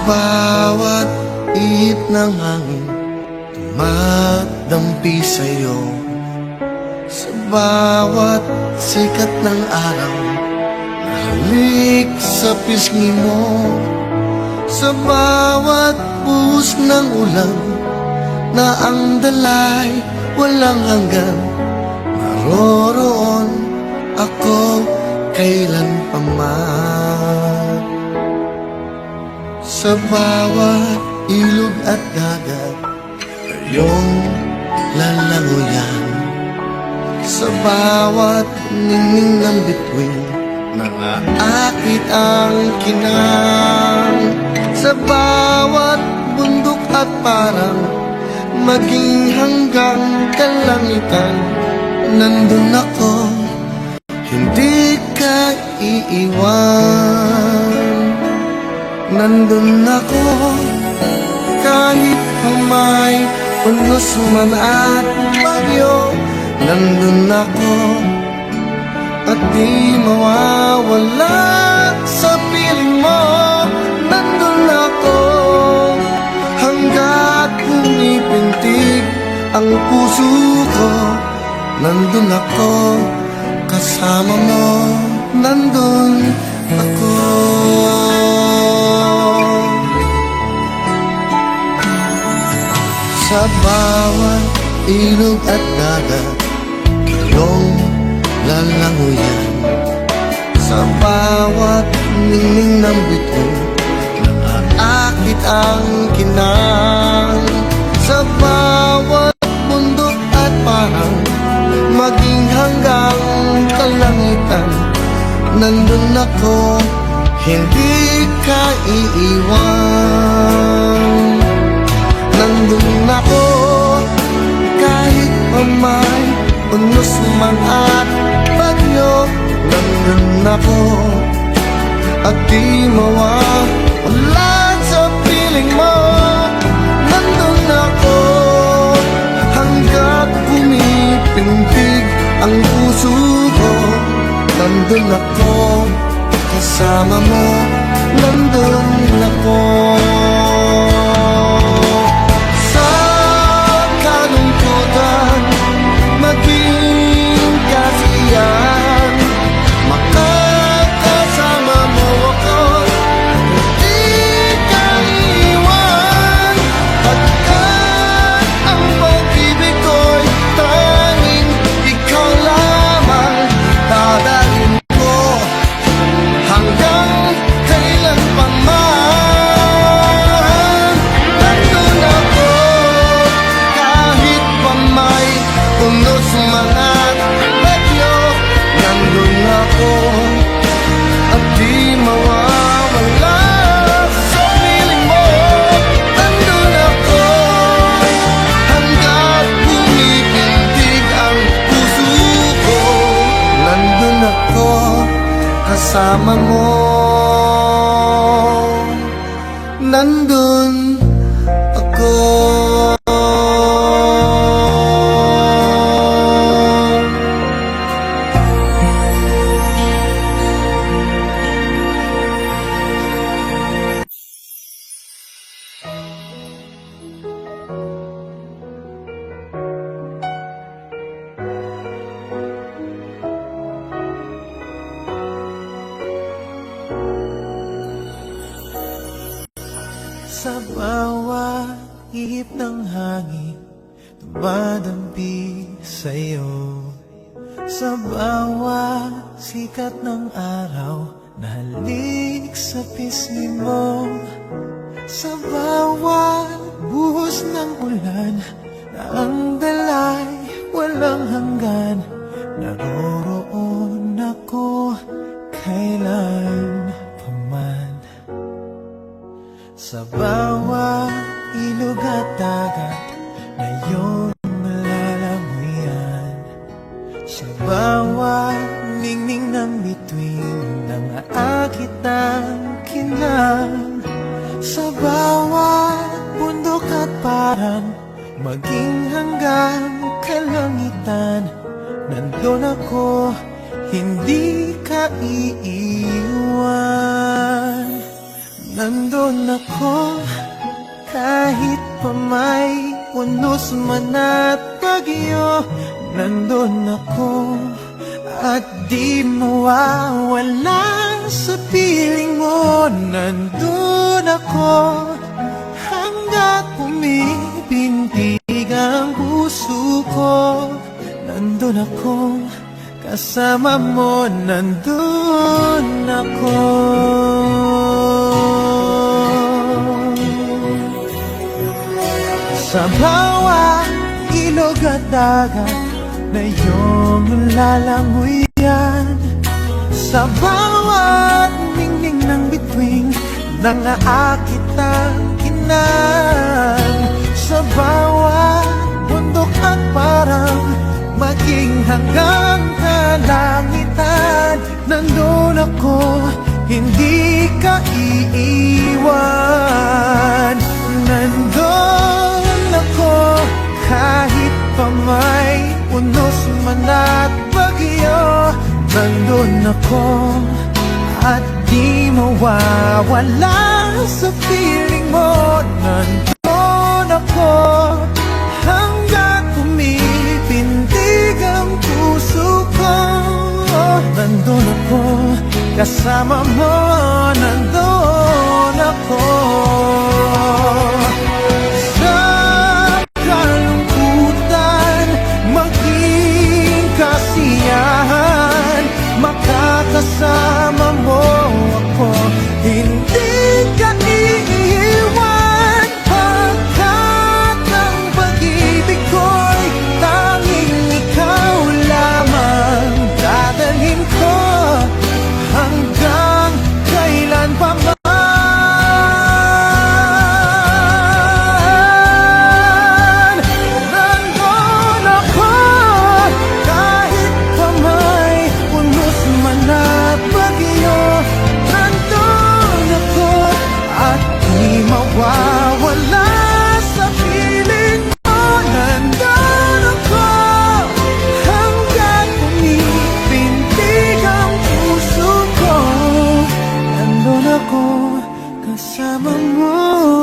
bawat ihip ng hangin, tumadampi sa'yo. Sa bawat sikat ng araw, nahalik sa pisngi mo. Sa bawat buhos ng ulan, na ang dalay walang hanggan, naroroon ako kailan pa man. Sa bawat ilog at dagat, iyong lalangoyan. Sa bawat ningning ng bituin, naaakit ang kinang. Sa bawat bundok at parang, maging hanggang kalangitan, nandun ako, hindi ka iiwan. Nandun ako, kahit pa may unos man at bagyo. Nandun ako, at di mawawala sa piling mo. Nandun ako, hanggat pumipintig ang puso ko. Nandun ako, kasama mo. Nandun ako. Sa bawat ilog at dagat, iyong lalangoyan. Sa bawat ningning ng bituin, naaakit ang kinang. Sa bawat bundok at parang, maging hanggang kalangitan, nandun ako, hindi ka iiwan. Nandun ako, kahit pa may unos man at bagyo. Nandun ako, at di mawawala sa piling mo. Nandun ako, hanggat pumipintig ang puso ko. Nandun ako, kasama mo. Nandun ako. Sa kalungkutan, maging kasiyahan, makakasama mo ako, hindi ka iwan. Pagkat ang pag-ibig ko'y tanging ikaw lamang, dadalhin ko hanggang kailan pa man. Nandun ako, kahit pa may unos man at bagyo. Nandun ako, at di mawawala sa piling mo. Nandun ako, hanggat pumipintig ang puso ko. Nandun ako, kasama mo. Nandun ako. Sa bawat ihip ng hangin, tumadampi sa'yo. Sa bawat sikat ng araw, nahalik sa pisngi mo. Sa bawat buhos ng ulan, na ang dalay walang hanggan, naroroon ako kailan pa man. Sa bawat ilog at dagat, na iyong malalamuyan. Sa bawat ningning ng bituin, nang aakit ang kinang. Sa bawat bundok at parang, maging hanggang kalangitan, nandun ako, hindi ka iiwan. Nandun ako kahit pa may unos man at bagyo. Nandun ako at di mawawala sa piling mo. Nandun ako hanggat pumipintig ang puso ko. Nandun ako kasama mo, nandun ako. Sa bawat ilog at dagat na iyong lalanguyan, sa bawat ningning ng bituin nang aakit ang kinang, sa bawat bundok at parang maging hanggang kalangitan, nandun ako, hindi ka iiwan. Nandun ako kahit pa may unos man at bagyo. Nandun ako at di mawawala sa piling mo. Nandun ako hanggat pumipintig ang puso ko. Nandun ako kasama mo, nandun ako. Sa kalungkutan, maging kasiyahan, makakasama mo ako, hindi ka iiwan. Pagkat ang pag-ibig ko'y tanging ikaw lamang, dadalhin ko hanggang kailan pa man. Nandun ako kahit pa may unos man at bagyo. Nandun ako at di mawawala sa piling mo. Nandun ako hanggang pumipintig ang puso ko. Nandun ako kasama mo.